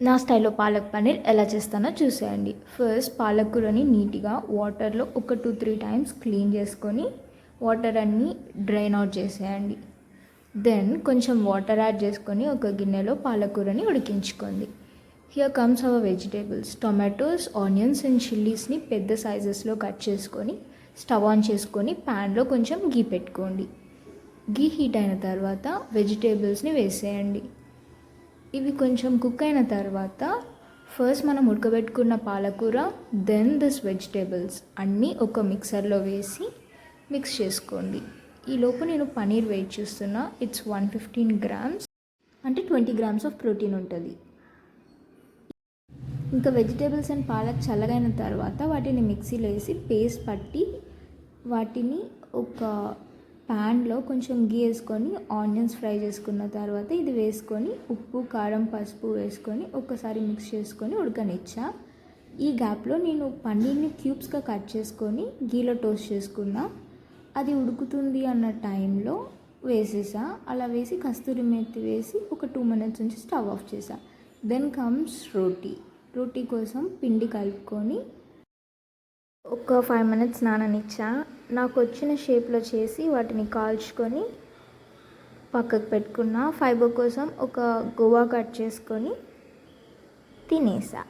నా స్టైల్లో పాలక్ పన్నీర్ ఎలా చేస్తానో చూసేయండి. ఫస్ట్ పాలకూరని నీట్గా వాటర్లో ఒక 2-3 టైమ్స్ క్లీన్ చేసుకొని వాటర్ అన్నీ డ్రైన్ అవుట్ చేసేయండి. దెన్ కొంచెం వాటర్ యాడ్ చేసుకొని ఒక గిన్నెలో పాలకూరని ఉడికించుకోండి. Here comes our vegetables. Tomatoes, onions and చిల్లీస్ని పెద్ద సైజెస్లో కట్ చేసుకొని స్టవ్ ఆన్ చేసుకొని ప్యాన్లో కొంచెం గీ పెట్టుకోండి. గీ హీట్ అయిన తర్వాత వెజిటేబుల్స్ని వేసేయండి. ఇవి కొంచెం కుక్ అయిన తర్వాత ఫస్ట్ మనం ఉడకబెట్టుకున్న పాలకూర, దెన్ దిస్ వెజిటేబుల్స్ అన్నీ ఒక మిక్సర్లో వేసి మిక్స్ చేసుకోండి. ఈలోపు నేను పన్నీర్ వెయిట్ చూస్తున్నా. ఇట్స్ 115 grams, అంటే 20 grams ఆఫ్ ప్రోటీన్ ఉంటుంది. ఇంకా వెజిటేబుల్స్ అండ్ పాలక్ చల్లగైన తర్వాత వాటిని మిక్సీలో వేసి పేస్ట్ పట్టి వాటిని ఒక ప్యాన్లో కొంచెం గీ వేసుకొని ఆనియన్స్ ఫ్రై చేసుకున్న తర్వాత ఇది వేసుకొని ఉప్పు, కారం, పసుపు వేసుకొని ఒకసారి మిక్స్ చేసుకొని ఉడకనిచ్చా. ఈ గ్యాప్లో నేను పన్నీర్ని క్యూబ్స్గా కట్ చేసుకొని గీలో టోస్ట్ చేసుకున్నా. అది ఉడుకుతుంది అన్న టైంలో వేసేసా. అలా వేసి కస్తూరి మేతి వేసి ఒక 2 minutes నుంచి స్టవ్ ఆఫ్ చేసా. దెన్ కమ్స్ రోటీ కోసం పిండి కలుపుకొని ఒక 5 minutes నాననిచ్చా. నాకు వచ్చిన షేప్లో చేసి వాటిని కాల్చుకొని పక్కకు పెట్టుకున్నా. ఫైబర్ కోసం ఒక గోవా కట్ చేసుకొని తినేసా.